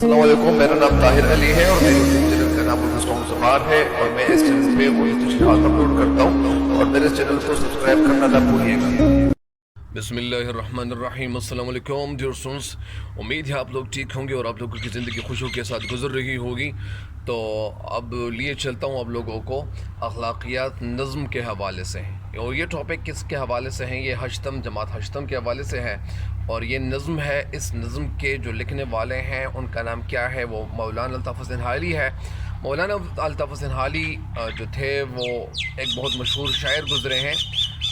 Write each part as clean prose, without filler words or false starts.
السلام علیکم، میرا نام طاہر علی ہے اور میرے یوٹیوب چینل کا نام الفسٹون زبان ہے اور میں اس چینل پہ وہی تشریحات اپلوڈ کرتا ہوں اور میرے چینل کو سبسکرائب کرنا نہ بھولیے گا۔ بسم اللہ الرحمن الرحیم۔ السلام علیکم ڈیئر اسٹوڈنٹس، امید ہے آپ لوگ ٹھیک ہوں گے اور آپ لوگوں کی زندگی خوشیوں کے ساتھ گزر رہی ہوگی۔ تو اب لیے چلتا ہوں آپ لوگوں کو اخلاقیات نظم کے حوالے سے، اور یہ ٹاپک کس کے حوالے سے ہیں؟ یہ ہشتم جماعت ہشتم کے حوالے سے ہے، اور یہ نظم ہے۔ اس نظم کے جو لکھنے والے ہیں ان کا نام کیا ہے؟ وہ مولانا الطاف حسین حالی ہے۔ مولانا الطاف حسین حالی جو تھے وہ ایک بہت مشہور شاعر گزرے ہیں۔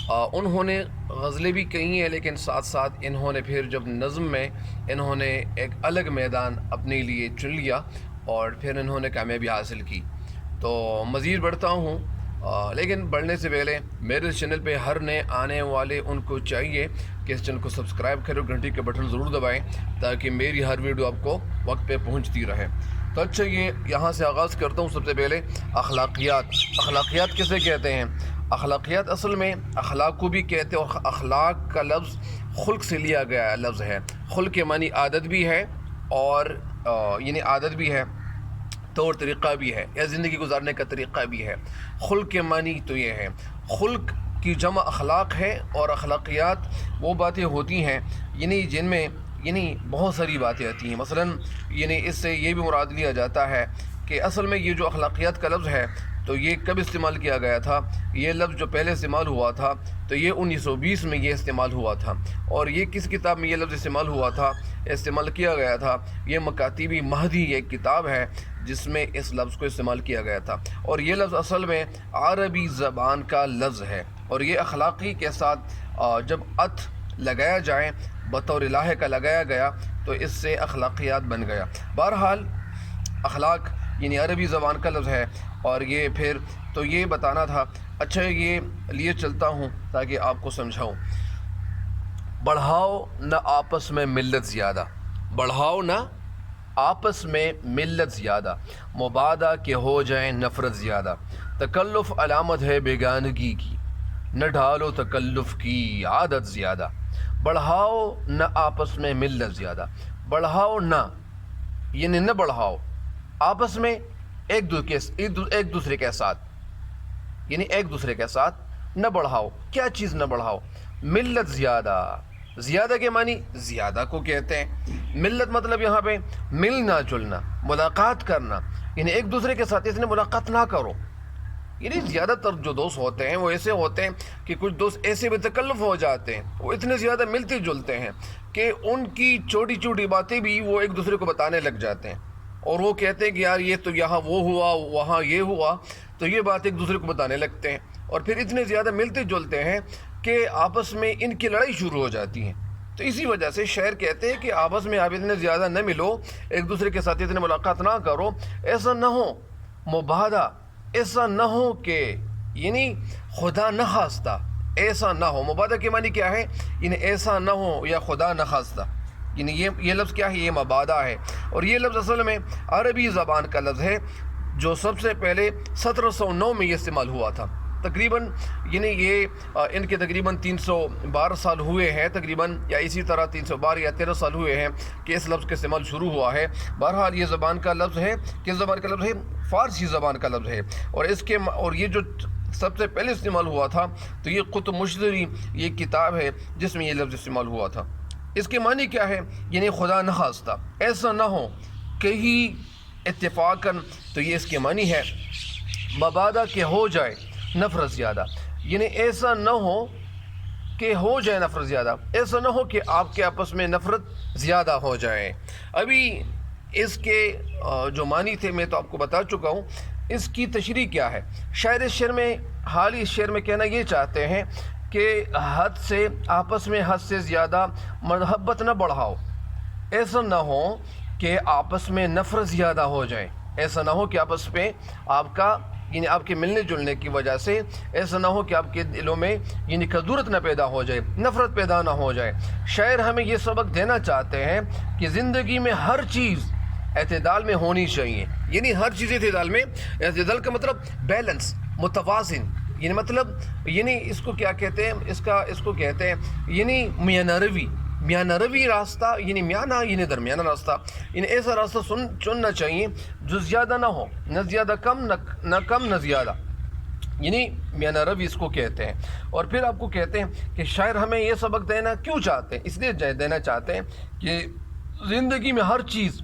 انہوں نے غزلیں بھی کہی ہیں، لیکن ساتھ ساتھ انہوں نے پھر جب نظم میں انہوں نے ایک الگ میدان اپنے لیے چن لیا اور پھر انہوں نے کامیابی حاصل کی۔ تو مزید بڑھتا ہوں، لیکن بڑھنے سے پہلے میرے چینل پہ ہر نئے آنے والے ان کو چاہیے کہ اس چینل کو سبسکرائب کرو، گھنٹی کے بٹن ضرور دبائیں تاکہ میری ہر ویڈیو آپ کو وقت پہ پہنچتی رہے۔ تو اچھا، یہ یہاں سے آغاز کرتا ہوں۔ سب سے پہلے اخلاقیات کسے کہتے ہیں؟ اخلاقیات اصل میں اخلاق کو بھی کہتے ہیں، اور اخلاق کا لفظ خلق سے لیا گیا لفظ ہے۔ خلق کے معنی عادت بھی ہے، اور یعنی عادت بھی ہے، طور طریقہ بھی ہے، یا زندگی گزارنے کا طریقہ بھی ہے۔ خلق کے معنی تو یہ ہے، خلق کی جمع اخلاق ہے، اور اخلاقیات وہ باتیں ہوتی ہیں یعنی جن میں بہت ساری باتیں آتی ہیں۔ مثلا اس سے یہ بھی مراد لیا جاتا ہے کہ اصل میں یہ جو اخلاقیات کا لفظ ہے تو یہ کب استعمال کیا گیا تھا؟ یہ لفظ جو پہلے استعمال ہوا تھا تو یہ 1920 میں یہ استعمال ہوا تھا، اور یہ کس کتاب میں یہ لفظ استعمال کیا گیا تھا؟ یہ مکاتیب مہدی ایک کتاب ہے جس میں اس لفظ کو استعمال کیا گیا تھا، اور یہ لفظ اصل میں عربی زبان کا لفظ ہے، اور یہ اخلاقی کے ساتھ جب لگایا جائے بطور لاحق کا لگایا گیا تو اس سے اخلاقیات بن گیا۔ بہرحال اخلاق عربی زبان کا لفظ ہے، اور یہ پھر تو یہ بتانا تھا۔ اچھا، یہ لیے چلتا ہوں تاکہ آپ کو سمجھاؤں۔ بڑھاؤ نہ آپس میں ملت زیادہ، بڑھاؤ نہ آپس میں ملت زیادہ، مبادہ کہ ہو جائیں نفرت زیادہ، تکلف علامت ہے بیگانگی کی، نہ ڈھالو تکلف کی عادت زیادہ۔ بڑھاؤ نہ آپس میں ملت زیادہ، بڑھاؤ نہ نہ بڑھاؤ آپس میں ایک دوسرے کے ساتھ، ایک دوسرے کے ساتھ نہ بڑھاؤ۔ کیا چیز نہ بڑھاؤ؟ ملت زیادہ کے معنی زیادہ کو کہتے ہیں۔ ملت مطلب یہاں پہ ملنا جلنا، ملاقات کرنا، ایک دوسرے کے ساتھ اتنے ملاقات نہ کرو۔ زیادہ تر جو دوست ہوتے ہیں وہ ایسے ہوتے ہیں کہ کچھ دوست ایسے بے تکلف ہو جاتے ہیں، وہ اتنے زیادہ ملتے جلتے ہیں کہ ان کی چھوٹی چھوٹی باتیں بھی وہ ایک دوسرے کو بتانے لگ جاتے ہیں، اور وہ کہتے ہیں کہ یار یہ تو یہاں وہ ہوا، وہاں یہ ہوا، تو یہ بات ایک دوسرے کو بتانے لگتے ہیں، اور پھر اتنے زیادہ ملتے جلتے ہیں کہ آپس میں ان کی لڑائی شروع ہو جاتی ہے۔ تو اسی وجہ سے شاعر کہتے ہیں کہ آپس میں آپ اتنے زیادہ نہ ملو، ایک دوسرے کے ساتھ اتنے ملاقات نہ کرو، ایسا نہ ہو مبادہ، ایسا نہ ہو کہ خدا نہ خواستہ، ایسا نہ ہو۔ مبادہ کے معنی کیا ہے؟ ایسا نہ ہو یا خدا نہ خواستہ، یہ لفظ کیا ہے؟ یہ مبادہ ہے، اور یہ لفظ اصل میں عربی زبان کا لفظ ہے جو سب سے پہلے 1709 میں یہ استعمال ہوا تھا۔ تقریباً یہ ان کے تقریباً 312 سال ہوئے ہیں تقریباً، یا اسی طرح 312 یا 13 سال ہوئے ہیں کہ اس لفظ کا استعمال شروع ہوا ہے۔ بہرحال یہ زبان کا لفظ ہے، کس زبان کا لفظ ہے؟ فارسی زبان کا لفظ ہے، اور یہ جو سب سے پہلے استعمال ہوا تھا تو یہ قطب مشتری یہ کتاب ہے جس میں یہ لفظ استعمال ہوا تھا۔ اس کے معنی کیا ہے؟ خدا نہ خواستہ، ایسا نہ ہو کہیں اتفاقاً، تو یہ اس کے معنی ہے مبادہ کہ ہو جائے نفرت زیادہ، ایسا نہ ہو کہ ہو جائے نفرت زیادہ، ایسا نہ ہو کہ آپ کے آپس میں نفرت زیادہ ہو جائے۔ ابھی اس کے جو معنی تھے میں تو آپ کو بتا چکا ہوں۔ اس کی تشریح کیا ہے؟ شاعر اس شعر میں کہنا یہ چاہتے ہیں کہ آپس میں حد سے زیادہ محبت نہ بڑھاؤ، ایسا نہ ہو کہ آپس میں نفرت زیادہ ہو جائے، ایسا نہ ہو کہ آپس میں آپ کے ملنے جلنے کی وجہ سے ایسا نہ ہو کہ آپ کے دلوں میں کدورت نہ پیدا ہو جائے، نفرت پیدا نہ ہو جائے۔ شاعر ہمیں یہ سبق دینا چاہتے ہیں کہ زندگی میں ہر چیز اعتدال میں ہونی چاہیے، ہر چیز اعتدال میں۔ اعتدال کا مطلب بیلنس، متوازن، مطلب اس کو کیا کہتے ہیں؟ اس کو کہتے ہیں میانہ روی، میانہ روی راستہ یعنی میانہ یعنی درمیانہ راستہ، یعنی ایسا راستہ چننا چاہیے جو زیادہ نہ ہو، نہ زیادہ کم نہ کم نہ زیادہ، یعنی میانہ روی اس کو کہتے ہیں۔ اور پھر آپ کو کہتے ہیں کہ شاعر ہمیں یہ سبق دینا کیوں چاہتے ہیں؟ اس لیے دینا چاہتے ہیں کہ زندگی میں ہر چیز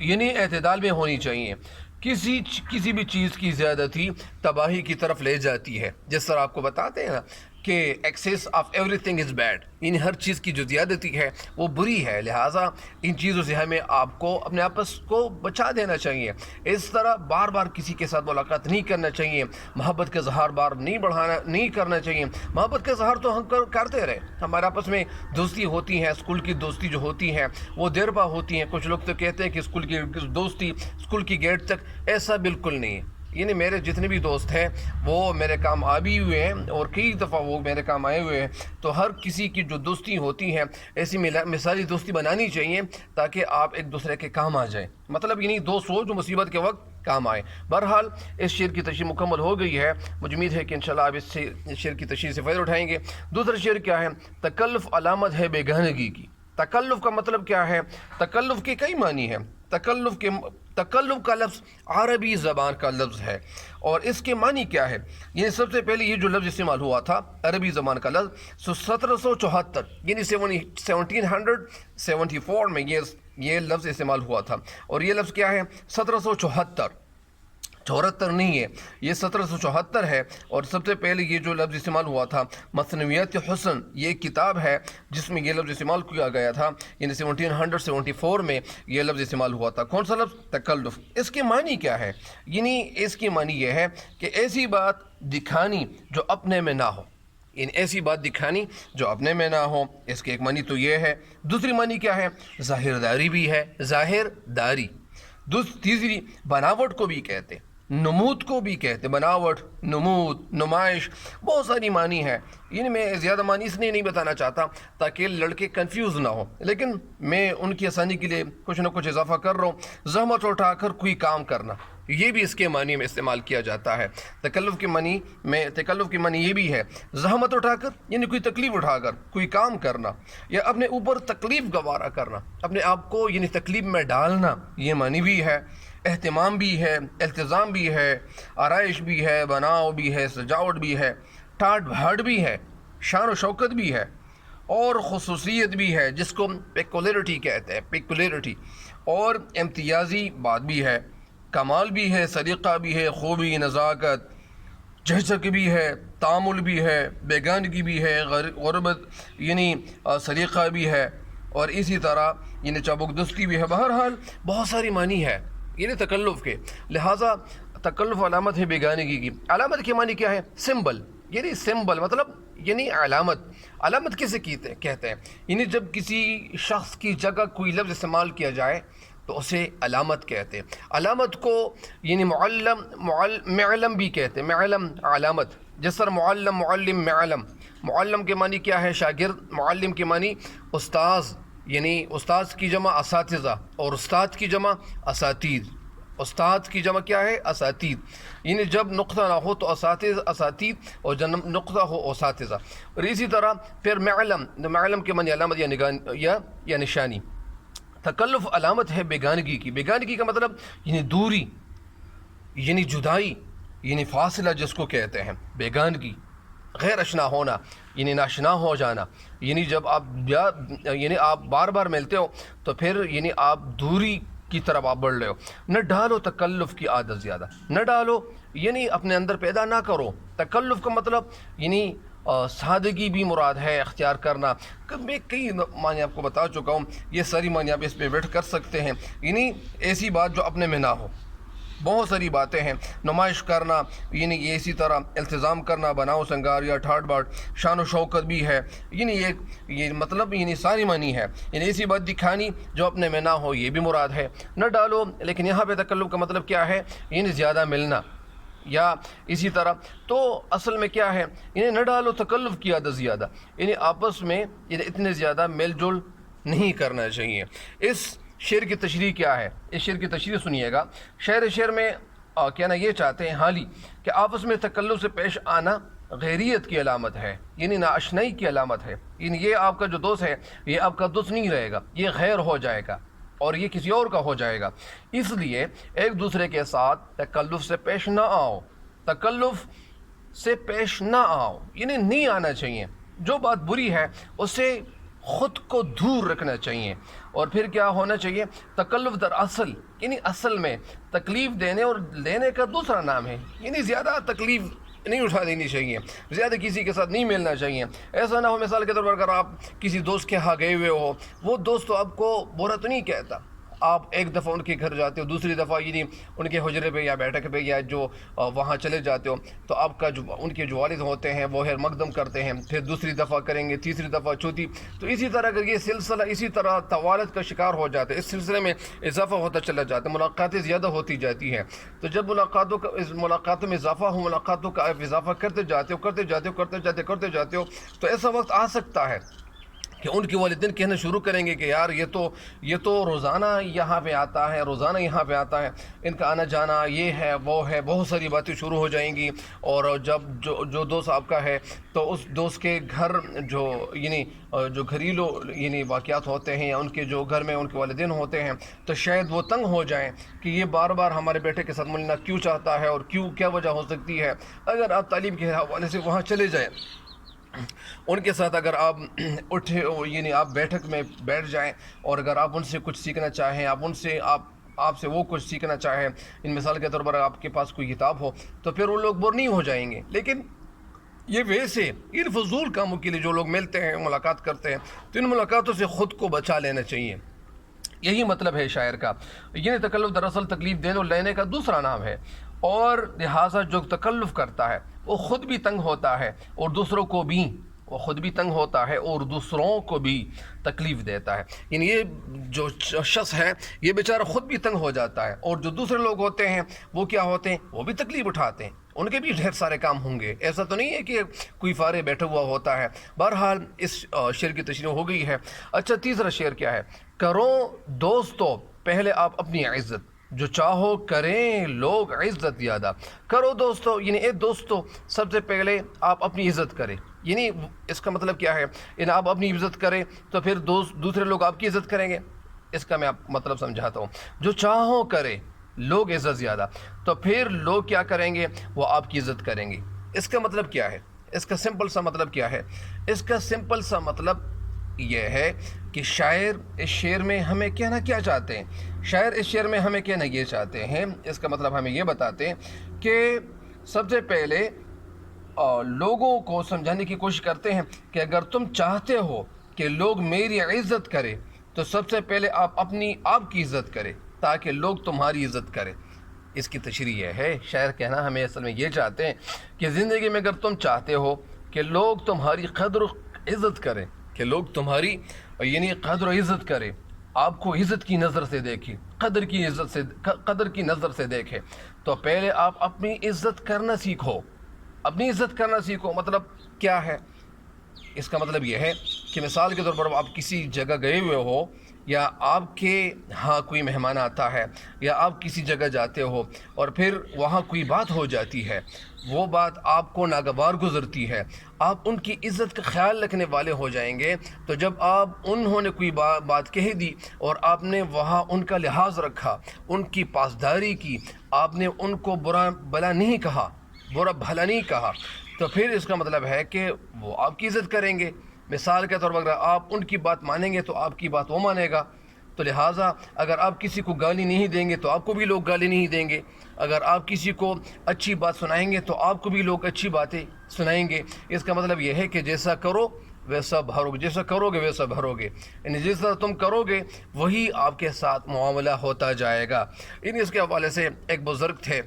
یعنی اعتدال میں ہونی چاہیے۔ کسی بھی چیز کی زیادتی تباہی کی طرف لے جاتی ہے، جس طرح آپ کو بتاتے ہیں نا کہ access of every thing is bad, یعنی ہر چیز کی جو زیادتی ہے وہ بری ہے، لہٰذا ان چیزوں سے ہمیں آپ کو اپنے آپس کو بچا دینا چاہیے۔ اس طرح بار بار کسی کے ساتھ ملاقات نہیں کرنا چاہیے، محبت کا اظہار بار نہیں کرنا چاہیے۔ محبت کا اظہار تو ہم کرتے رہے، ہمارے آپس میں دوستی ہوتی ہے، اسکول کی دوستی جو ہوتی ہے وہ دیر پا ہوتی ہیں۔ کچھ لوگ تو کہتے ہیں کہ اسکول کی دوستی اسکول کی گیٹ تک، ایسا بالکل نہیں ہے۔ یعنی میرے جتنے بھی دوست ہیں وہ میرے کام آ بھی ہوئے ہیں اور کئی دفعہ وہ میرے کام آئے ہوئے ہیں، تو ہر کسی کی جو دوستی ہوتی ہے ایسی مثالی دوستی بنانی چاہیے تاکہ آپ ایک دوسرے کے کام آ جائیں، مطلب یعنی دوست ہو جو مصیبت کے وقت کام آئے۔ بہرحال اس شعر کی تشریح مکمل ہو گئی ہے، مجھے امید ہے کہ انشاءاللہ آپ اس شعر کی تشریح سے فائدہ اٹھائیں گے۔ دوسرا شعر کیا ہے؟ تکلف علامت ہے بیگانگی کی۔ تکلف کا مطلب کیا ہے؟ تکلف کے کئی معنی ہیں۔ تکلف کا لفظ عربی زبان کا لفظ ہے، اور اس کے معنی کیا ہے؟ یعنی سب سے پہلے یہ جو لفظ استعمال ہوا تھا عربی زبان کا لفظ 1774 یعنی 1774 میں یہ لفظ استعمال ہوا تھا، اور یہ لفظ کیا ہے؟ 1774 نہیں ہے، یہ 1774 ہے۔ اور سب سے پہلے یہ جو لفظ استعمال ہوا تھا مثنویات حسن، یہ ایک کتاب ہے جس میں یہ لفظ استعمال کیا گیا تھا، یعنی 1774 میں یہ لفظ استعمال ہوا تھا۔ کون سا لفظ؟ تکلف۔ اس کے معنی کیا ہے؟ یعنی اس کی معنی یہ ہے کہ ایسی بات دکھانی جو اپنے میں نہ ہو، یعنی ایسی بات دکھانی جو اپنے میں نہ ہو، اس کے ایک معنی تو یہ ہے۔ دوسری معنی کیا ہے؟ ظاہر داری بھی ہے، ظاہر داری۔ تیسری بناوٹ کو بھی کہتے ہیں، نمود کو بھی کہتے ہیں، بناوٹ، نمود، نمائش، بہت ساری معنی ہے۔ یعنی میں زیادہ معنی اس لیے نہیں بتانا چاہتا تاکہ لڑکے کنفیوز نہ ہوں، لیکن میں ان کی آسانی کے لیے کچھ نہ کچھ اضافہ کر رہا ہوں۔ زحمت اٹھا کر کوئی کام کرنا، یہ بھی اس کے معنی میں استعمال کیا جاتا ہے۔ تکلف کے معنی یہ بھی ہے زحمت اٹھا کر، یعنی کوئی تکلیف اٹھا کر کوئی کام کرنا، یا اپنے اوپر تکلیف گوارا کرنا، اپنے آپ کو یعنی تکلیف میں ڈالنا، یہ معنی بھی ہے۔ اہتمام بھی ہے، التزام بھی ہے، آرائش بھی ہے، بناؤ بھی ہے، سجاوٹ بھی ہے، ٹاٹ بھاٹ بھی ہے، شان و شوکت بھی ہے، اور خصوصیت بھی ہے جس کو پیکولیرٹی کہتے ہیں، پیکولیرٹی، اور امتیازی بات بھی ہے، کمال بھی ہے، سلیقہ بھی ہے، خوبی، نزاکت، جھجک بھی ہے، تعامل بھی ہے، بیگانگی بھی ہے، غربت یعنی سلیقہ بھی ہے، اور اسی طرح یعنی چابک دستی بھی ہے۔ بہرحال بہت ساری معنی ہے یعنی تکلف کے، لہٰذا تکلف علامت ہے بیگانگی کی۔ علامت کے معنی کیا ہے؟ سمبل، یعنی سمبل مطلب یعنی علامت۔ علامت کسے کہتے ہیں؟ یعنی جب کسی شخص کی جگہ کوئی لفظ استعمال کیا جائے تو اسے علامت کہتے ہیں۔ علامت کو یعنی معلم بھی کہتے ہیں، معلم علامت، جس طرح معلم، معلم، معلم۔ معلم کے معنی کیا ہے؟ شاگرد۔ معلم کے معنی استاذ، یعنی استاذ کی جمع اساتذہ، اور استاد کی جمع اساتید۔ استاد کی جمع کیا ہے؟ اساتید، یعنی جب نقطہ نہ ہو تو اساتید، اور جب نقطہ ہو اساتذہ۔ اور اسی طرح پھر معلم کے معنی علامت یا نشانی۔ تکلف علامت ہے بیگانگی کی۔ بیگانگی کا مطلب یعنی دوری، یعنی جدائی، یعنی فاصلہ جس کو کہتے ہیں بیگانگی، غیر اشنا ہونا، یعنی ناشنا ہو جانا۔ یعنی جب آپ بار بار ملتے ہو تو پھر یعنی آپ دوری کی طرف آپ بڑھ رہے ہو۔ نہ ڈالو تکلف کی عادت زیادہ، نہ ڈالو یعنی اپنے اندر پیدا نہ کرو۔ تکلف کا مطلب یعنی سادگی بھی مراد ہے، اختیار کرنا۔ میں کئی معنی آپ کو بتا چکا ہوں، یہ ساری معنی آپ اس پہ بیٹھ کر سکتے ہیں، یعنی ایسی بات جو اپنے میں نہ ہو۔ بہت ساری باتیں ہیں، نمائش کرنا یعنی یہ اسی طرح التزام کرنا، بناؤ سنگار یا ٹھاٹ باٹ، شان و شوکت بھی ہے، یعنی یہ مطلب یعنی ساری معنی ہے، یعنی ایسی بات دکھانی جو اپنے میں نہ ہو، یہ بھی مراد ہے۔ نہ ڈالو، لیکن یہاں پہ تکلف کا مطلب کیا ہے؟ یعنی زیادہ ملنا، یا اسی طرح تو اصل میں کیا ہے؟ یعنی نہ ڈالو تکلف کی عادت زیادہ، یعنی آپس میں یعنی اتنے زیادہ میل جول نہیں کرنا چاہیے۔ اس شعر کی تشریح کیا ہے؟ اس شعر کی تشریح سنیے گا۔ شعر میں کہنا یہ چاہتے ہیں حالی کہ آپس میں تکلف سے پیش آنا غیریت کی علامت ہے، یعنی ناآشنائی کی علامت ہے، یعنی یہ آپ کا جو دوست ہے یہ آپ کا دوست نہیں رہے گا، یہ غیر ہو جائے گا اور یہ کسی اور کا ہو جائے گا۔ اس لیے ایک دوسرے کے ساتھ تکلف سے پیش نہ آؤ، تکلف سے پیش نہ آؤ، یعنی نہیں آنا چاہیے۔ جو بات بری ہے اسے خود کو دور رکھنا چاہیے۔ اور پھر کیا ہونا چاہیے؟ تکلف در اصل، یعنی اصل میں تکلیف دینے اور لینے کا دوسرا نام ہے، یعنی زیادہ تکلیف نہیں اٹھا دینی چاہیے، زیادہ کسی کے ساتھ نہیں ملنا چاہیے۔ ایسا نہ ہو مثال کے طور پر اگر آپ کسی دوست کے ہاں گئے ہوئے ہو، وہ دوست تو آپ کو برا تو نہیں کہتا، آپ ایک دفعہ ان کے گھر جاتے ہو، دوسری دفعہ یعنی ان کے حجرے پہ یا بیٹھک پہ یا جو وہاں چلے جاتے ہو، تو آپ کا جو ان کے جو والد ہوتے ہیں وہ ہے مقدم کرتے ہیں، پھر دوسری دفعہ کریں گے، تیسری دفعہ، چوتھی، تو اسی طرح اگر یہ سلسلہ اسی طرح توالت کا شکار ہو جاتا ہے، اس سلسلے میں اضافہ ہوتا چلا جاتا ہے، ملاقاتیں زیادہ ہوتی جاتی ہیں۔ تو جب ملاقاتوں میں اضافہ ہو، ملاقاتوں کا آپ اضافہ کرتے جاتے ہو تو ایسا وقت آ سکتا ہے کہ ان کے والدین کہنا شروع کریں گے کہ یار یہ تو روزانہ یہاں پہ آتا ہے، روزانہ یہاں پہ آتا ہے، ان کا آنا جانا یہ ہے وہ ہے، بہت ساری باتیں شروع ہو جائیں گی۔ اور جب جو دوست آپ کا ہے تو اس دوست کے گھر جو گھریلو یعنی واقعات ہوتے ہیں یا ان کے جو گھر میں ان کے والدین ہوتے ہیں تو شاید وہ تنگ ہو جائیں کہ یہ بار بار ہمارے بیٹے کے ساتھ ملنا کیوں چاہتا ہے اور کیا وجہ ہو سکتی ہے۔ اگر آپ تعلیم کے حوالے سے وہاں چلے جائیں، ان کے ساتھ اگر آپ اٹھے یعنی آپ بیٹھک میں بیٹھ جائیں اور اگر آپ ان سے کچھ سیکھنا چاہیں، آپ سے وہ کچھ سیکھنا چاہیں، ان مثال کے طور پر آپ کے پاس کوئی کتاب ہو تو پھر وہ لوگ بور نہیں ہو جائیں گے۔ لیکن یہ ویسے ان فضول کاموں کے لیے جو لوگ ملتے ہیں، ملاقات کرتے ہیں، تو ان ملاقاتوں سے خود کو بچا لینا چاہیے۔ یہی مطلب ہے شاعر کا، یہ تکلف دراصل تکلیف دینے اور لینے کا دوسرا نام ہے، اور لہٰذا جو تکلف کرتا ہے وہ خود بھی تنگ ہوتا ہے اور دوسروں کو بھی، وہ خود بھی تنگ ہوتا ہے اور دوسروں کو بھی تکلیف دیتا ہے۔ یعنی یہ جو شخص ہے یہ بیچارہ خود بھی تنگ ہو جاتا ہے، اور جو دوسرے لوگ ہوتے ہیں وہ کیا ہوتے ہیں؟ وہ بھی تکلیف اٹھاتے ہیں، ان کے بھی ڈھیر سارے کام ہوں گے، ایسا تو نہیں ہے کہ کوئی فارغ بیٹھا ہوا ہوتا ہے۔ بہرحال اس شعر کی تشریح ہو گئی ہے۔ اچھا، تیسرا شعر کیا ہے؟ کرو دوستو پہلے آپ اپنی عزت، جو چاہو کریں لوگ عزت یادہ۔ کرو دوستو یعنی اے دوستو، سب سے پہلے آپ اپنی عزت کریں، یعنی اس کا مطلب کیا ہے؟ یعنی آپ اپنی عزت کریں تو پھر دوسرے لوگ آپ کی عزت کریں گے۔ اس کا میں آپ مطلب سمجھاتا ہوں۔ جو چاہو کرے لوگ عزت زیادہ، تو پھر لوگ کیا کریں گے؟ وہ آپ کی عزت کریں گے۔ اس کا مطلب کیا ہے؟ اس کا سمپل سا مطلب کیا ہے؟ اس کا سمپل سا مطلب یہ ہے کہ شاعر اس شعر میں ہمیں کہنا کیا چاہتے ہیں؟ شاعر اس شعر میں ہمیں کہنا یہ چاہتے ہیں، اس کا مطلب ہمیں یہ بتاتے ہیں کہ سب سے پہلے لوگوں کو سمجھانے کی کوشش کرتے ہیں کہ اگر تم چاہتے ہو کہ لوگ میری عزت کریں تو سب سے پہلے آپ کی عزت کریں تاکہ لوگ تمہاری عزت کریں۔ اس کی تشریح یہ ہے، شاعر کہنا ہمیں اصل میں یہ چاہتے ہیں کہ زندگی میں اگر تم چاہتے ہو کہ لوگ تمہاری قدر و عزت کریں، کہ لوگ تمہاری یعنی قدر و عزت کریں، آپ کو عزت کی نظر سے دیکھیں، قدر کی نظر سے دیکھیں، تو پہلے آپ اپنی عزت کرنا سیکھو۔ اپنی عزت کرنا سیکھو مطلب کیا ہے؟ اس کا مطلب یہ ہے کہ مثال کے طور پر آپ کسی جگہ گئے ہوئے ہو، یا آپ کے ہاں کوئی مہمان آتا ہے، یا آپ کسی جگہ جاتے ہو اور پھر وہاں کوئی بات ہو جاتی ہے، وہ بات آپ کو ناگوار گزرتی ہے، آپ ان کی عزت کا خیال رکھنے والے ہو جائیں گے۔ تو جب انہوں نے کوئی بات کہہ دی اور آپ نے وہاں ان کا لحاظ رکھا، ان کی پاسداری کی، آپ نے ان کو برا بھلا نہیں کہا، تو پھر اس کا مطلب ہے کہ وہ آپ کی عزت کریں گے۔ مثال کے طور پر اگر آپ ان کی بات مانیں گے تو آپ کی بات وہ مانے گا، تو لہٰذا اگر آپ کسی کو گالی نہیں دیں گے تو آپ کو بھی لوگ گالی نہیں دیں گے، اگر آپ کسی کو اچھی بات سنائیں گے تو آپ کو بھی لوگ اچھی باتیں سنائیں گے۔ اس کا مطلب یہ ہے کہ جیسا کرو ویسا بھرو گے، جیسا کرو گے ویسا بھرو گے، یعنی جس طرح تم کرو گے وہی آپ کے ساتھ معاملہ ہوتا جائے گا۔ اس کے حوالے سے ایک بزرگ تھے،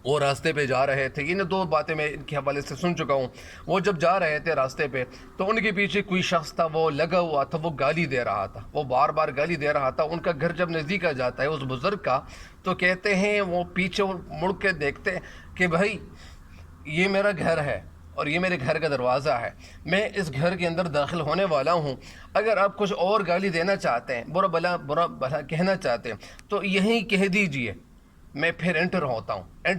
وہ راستے پہ جا رہے تھے، دو باتیں میں ان کے حوالے سے سن چکا ہوں۔ وہ جب جا رہے تھے راستے پہ تو ان کے پیچھے کوئی شخص تھا، وہ لگا ہوا تھا، وہ گالی دے رہا تھا، وہ بار بار گالی دے رہا تھا۔ ان کا گھر جب نزدیک آ جاتا ہے اس بزرگ کا، تو کہتے ہیں وہ پیچھے مڑ کے دیکھتے کہ بھائی یہ میرا گھر ہے اور یہ میرے گھر کا دروازہ ہے، میں اس گھر کے اندر داخل ہونے والا ہوں، اگر آپ کچھ اور گالی دینا چاہتے ہیں، برا بھلا کہنا چاہتے ہیں تو یہیں کہہ دیجئے، میں پھر انٹر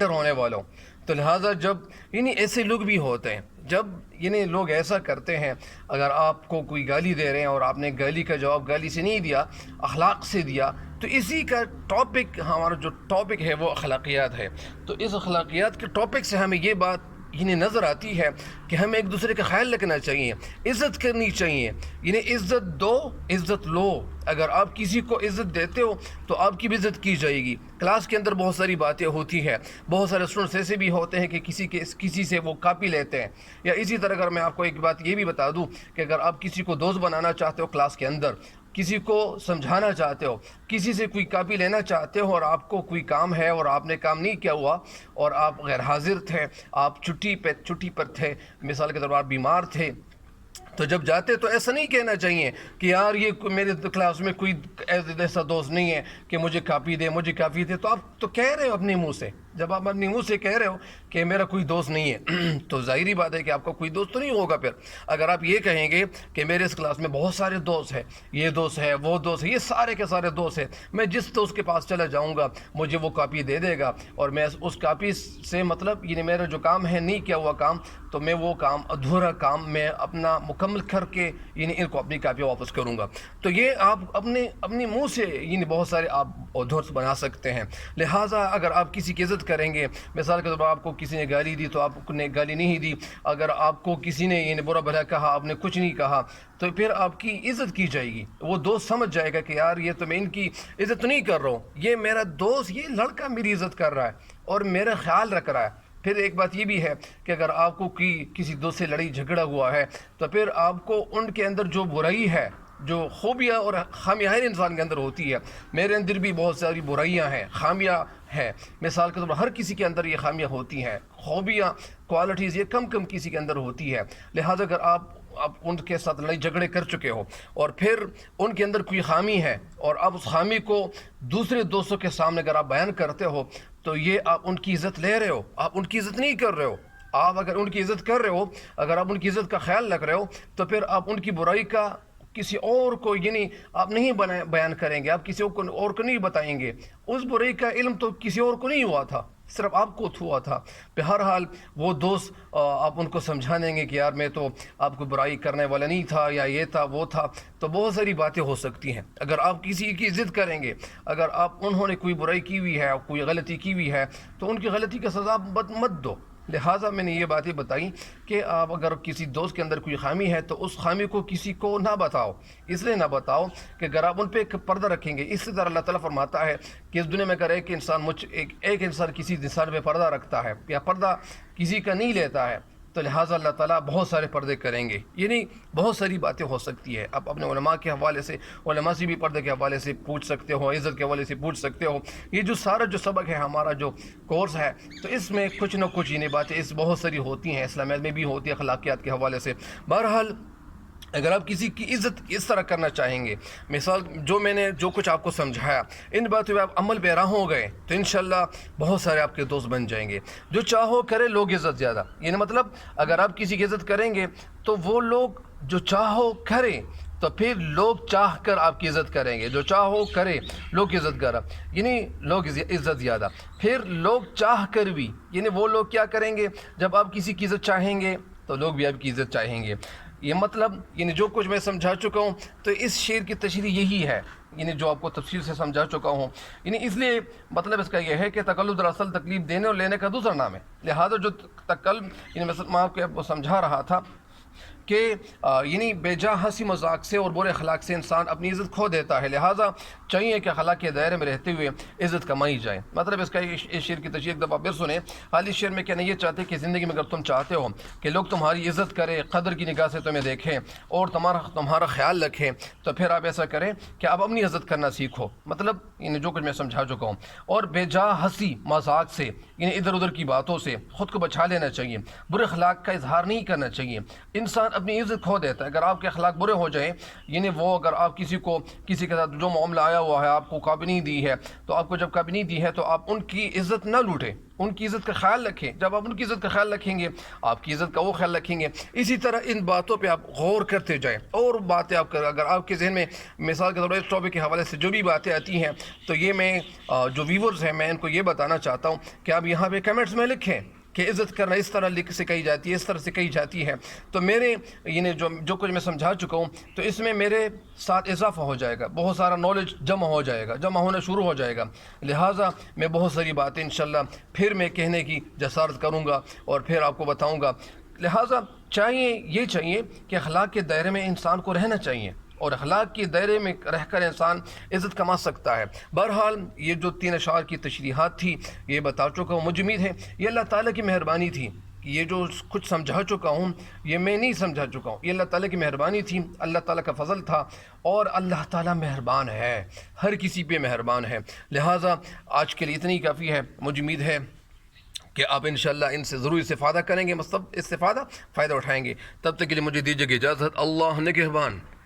ہونے والا ہوں۔ تو لہٰذا جب یعنی ایسے لوگ بھی ہوتے ہیں، جب یعنی لوگ ایسا کرتے ہیں، اگر آپ کو کوئی گالی دے رہے ہیں اور آپ نے گالی کا جواب گالی سے نہیں دیا، اخلاق سے دیا، تو اسی کا ٹاپک، ہمارا جو ٹاپک ہے وہ اخلاقیات ہے، تو اس اخلاقیات کے ٹاپک سے ہمیں یہ بات یعنی نظر آتی ہے کہ ہمیں ایک دوسرے کا خیال رکھنا چاہیے، عزت کرنی چاہیے، یعنی عزت دو عزت لو۔ اگر آپ کسی کو عزت دیتے ہو تو آپ کی بھی عزت کی جائے گی۔ کلاس کے اندر بہت ساری باتیں ہوتی ہیں، بہت سارے اسٹوڈنٹس ایسے بھی ہوتے ہیں کہ کسی سے وہ کاپی لیتے ہیں، یا اسی طرح اگر میں آپ کو ایک بات یہ بھی بتا دوں کہ اگر آپ کسی کو دوست بنانا چاہتے ہو کلاس کے اندر، کسی کو سمجھانا چاہتے ہو، کسی سے کوئی کاپی لینا چاہتے ہو، اور آپ کو کوئی کام ہے اور آپ نے کام نہیں کیا ہوا اور آپ غیر حاضر تھے، آپ چھٹی پر تھے، مثال کے طور پر آپ بیمار تھے، تو جب جاتے تو ایسا نہیں کہنا چاہیے کہ یار یہ میرے کلاس میں کوئی ایسا دوست نہیں ہے کہ مجھے کاپی دے، تو آپ تو کہہ رہے ہو اپنے منہ سے، جب آپ اپنے منہ سے کہہ رہے ہو کہ میرا کوئی دوست نہیں ہے تو ظاہری بات ہے کہ آپ کا کوئی دوست تو نہیں ہوگا۔ پھر اگر آپ یہ کہیں گے کہ میرے اس کلاس میں بہت سارے دوست ہیں، یہ دوست ہے، وہ دوست ہے، یہ سارے کے سارے دوست ہیں، میں جس دوست کے پاس چلا جاؤں گا مجھے وہ کاپی دے دے گا، اور میں اس کاپی سے مطلب یعنی میرا جو کام ہے نہیں کیا ہوا کام، تو میں وہ کام ادھورا کام میں اپنا مکمل کر کے یعنی ان کو اپنی کاپی واپس کروں گا۔ تو یہ آپ اپنے منہ سے یعنی بہت سارے آپ دوست بنا سکتے ہیں۔ لہٰذا اگر آپ کسی کی عزت کریں گے، مثال کے طور پر آپ کو کسی نے گالی دی تو آپ نے گالی نہیں دی، اگر آپ کو کسی نے یعنی برا بھلا کہا، آپ نے کچھ نہیں کہا، تو پھر آپ کی عزت کی جائے گی۔ وہ دوست سمجھ جائے گا کہ یار یہ تو میں ان کی عزت نہیں کر رہا ہوں، یہ میرا دوست، یہ لڑکا میری عزت کر رہا ہے اور میرا خیال رکھ رہا ہے۔ پھر ایک بات یہ بھی ہے کہ اگر آپ کو کسی دوست سے لڑائی جھگڑا ہوا ہے تو پھر آپ کو ان کے اندر جو برائی ہے، جو خوبیاں اور خامیاں ہر انسان کے اندر ہوتی ہے، میرے اندر بھی بہت ساری برائیاں ہیں، خامیاں ہیں، مثال کے طور پر ہر کسی کے اندر یہ خامیاں ہوتی ہیں، خوبیاں، کوالٹیز یہ کم کسی کے اندر ہوتی ہے۔ لہٰذا اگر آپ ان کے ساتھ لڑائی جھگڑے کر چکے ہو اور پھر ان کے اندر کوئی خامی ہے اور آپ اس خامی کو دوسرے دوستوں کے سامنے اگر آپ بیان کرتے ہو تو یہ آپ ان کی عزت لے رہے ہو، آپ ان کی عزت نہیں کر رہے ہو۔ آپ اگر ان کی عزت کر رہے ہو، اگر آپ ان کی عزت کا خیال رکھ رہے ہو، تو پھر آپ ان کی برائی کا کسی اور کو یعنی آپ نہیں بیان کریں گے، آپ کسی اور کو نہیں بتائیں گے۔ اس برائی کا علم تو کسی اور کو نہیں ہوا تھا، صرف آپ کو ہوا تھا۔ بہرحال وہ دوست آپ ان کو سمجھانے گے کہ یار میں تو آپ کو برائی کرنے والا نہیں تھا، یا یہ تھا وہ تھا، تو بہت ساری باتیں ہو سکتی ہیں۔ اگر آپ کسی کی عزت کریں گے، اگر انہوں نے کوئی برائی کی ہوئی ہے، کوئی غلطی کی ہوئی ہے، تو ان کی غلطی کا سزا مت دو۔ لہٰذا میں نے یہ باتیں بتائیں کہ آپ اگر کسی دوست کے اندر کوئی خامی ہے تو اس خامی کو کسی کو نہ بتاؤ، اس لیے نہ بتاؤ کہ اگر آپ ان پہ ایک پردہ رکھیں گے، اس طرح اللہ تعالیٰ فرماتا ہے کہ اس دنیا میں اگر ایک انسان کسی انسان پہ پردہ رکھتا ہے یا پردہ کسی کا نہیں لیتا ہے تو لہٰذا اللہ تعالیٰ بہت سارے پردے کریں گے، یعنی بہت ساری باتیں ہو سکتی ہے۔ آپ اپنے علماء کے حوالے سے، علماء سے بھی پردے کے حوالے سے پوچھ سکتے ہو، عزت کے حوالے سے پوچھ سکتے ہو۔ یہ جو سارا جو سبق ہے، ہمارا جو کورس ہے، تو اس میں کچھ نہ کچھ یعنی باتیں اس بہت ساری ہوتی ہیں، اسلامیات میں بھی ہوتی ہے، اخلاقیات کے حوالے سے۔ بہرحال اگر آپ کسی کی عزت اس طرح کرنا چاہیں گے، مثال میں نے جو کچھ آپ کو سمجھایا، ان باتوں پہ آپ عمل پیرا ہو گئے تو انشاءاللہ بہت سارے آپ کے دوست بن جائیں گے۔ جو چاہو کرے لوگ عزت زیادہ، یعنی مطلب اگر آپ کسی کی عزت کریں گے تو وہ لوگ جو چاہو کرے تو پھر لوگ چاہ کر آپ کی عزت کریں گے، جو چاہو کرے لوگ عزت کرا، یعنی لوگ عزت زیادہ، پھر لوگ چاہ کر بھی، یعنی وہ لوگ کیا کریں گے، جب آپ کسی کی عزت چاہیں گے تو لوگ بھی آپ کی عزت چاہیں گے۔ یہ مطلب یعنی جو کچھ میں سمجھا چکا ہوں تو اس شعر کی تشریح یہی ہے، یعنی جو آپ کو تفصیل سے سمجھا چکا ہوں، یعنی اس لیے مطلب اس کا یہ ہے کہ تکلف دراصل تکلیف دینے اور لینے کا دوسرا نام ہے۔ لہذا جو یعنی میں آپ کو سمجھا رہا تھا کہ یعنی بے جا ہنسی مذاق سے اور برے اخلاق سے انسان اپنی عزت کھو دیتا ہے، لہٰذا چاہیے کہ اخلاق کے دائرے میں رہتے ہوئے عزت کمائی جائے۔ مطلب اس کا اس شعر کی تشریح ایک دفعہ پھر سنیں۔ حال اس شعر میں کہنا یہ چاہتے کہ زندگی میں اگر تم چاہتے ہو کہ لوگ تمہاری عزت کریں، قدر کی نگاہ سے تمہیں دیکھیں اور تمہارا خیال رکھیں، تو پھر آپ ایسا کریں کہ آپ اپنی عزت کرنا سیکھو۔ مطلب یعنی جو کچھ میں سمجھا چکا ہوں، اور بے جا ہنسی مذاق سے، یعنی ادھر ادھر کی باتوں سے خود کو بچا لینا چاہیے، برے اخلاق کا اظہار نہیں کرنا چاہیے۔ انسان اپنی عزت کھو دیتا ہے اگر آپ کے اخلاق برے ہو جائیں، یعنی وہ اگر آپ کسی کے ساتھ جو معاملہ آیا ہوا ہے، آپ کو کاپی نہیں دی ہے، تو آپ کو جب کاپی نہیں دی ہے تو آپ ان کی عزت نہ لوٹیں، ان کی عزت کا خیال رکھیں۔ جب آپ ان کی عزت کا خیال رکھیں گے، آپ کی عزت کا وہ خیال رکھیں گے۔ اسی طرح ان باتوں پہ آپ غور کرتے جائیں، اور باتیں آپ اگر آپ کے ذہن میں مثال کے طور پر اس ٹاپک کے حوالے سے جو بھی باتیں آتی ہیں، تو یہ میں جو ویورز ہیں میں ان کو یہ بتانا چاہتا ہوں کہ آپ یہاں پہ کمنٹس میں لکھیں کہ عزت کرنا اس طرح سے کہی جاتی ہے، اس طرح سے کہی جاتی ہے، تو میرے یعنی جو کچھ میں سمجھا چکا ہوں تو اس میں میرے ساتھ اضافہ ہو جائے گا، بہت سارا نالج جمع ہو جائے گا، جمع ہونا شروع ہو جائے گا، لہٰذا میں بہت ساری باتیں انشاءاللہ پھر میں کہنے کی جسارت کروں گا اور پھر آپ کو بتاؤں گا۔ لہٰذا چاہیے کہ اخلاق کے دائرے میں انسان کو رہنا چاہیے، اور اخلاق کے دائرے میں رہ کر انسان عزت کما سکتا ہے۔ بہرحال یہ جو 3 اشعار کی تشریحات تھی یہ بتا چکا ہوں، مجھے امید ہے یہ اللہ تعالیٰ کی مہربانی تھی کہ یہ جو کچھ سمجھا چکا ہوں یہ میں نہیں سمجھا چکا ہوں، یہ اللہ تعالیٰ کی مہربانی تھی، اللہ تعالیٰ کا فضل تھا، اور اللہ تعالیٰ مہربان ہے، ہر کسی پہ مہربان ہے۔ لہٰذا آج کے لیے اتنی کافی ہے، مجھے امید ہے کہ آپ انشاءاللہ ان سے ضرور استفادہ کریں گے، فائدہ اٹھائیں گے۔ تب تک کے لیے مجھے دیجیے اجازت، اللہ نگہبان۔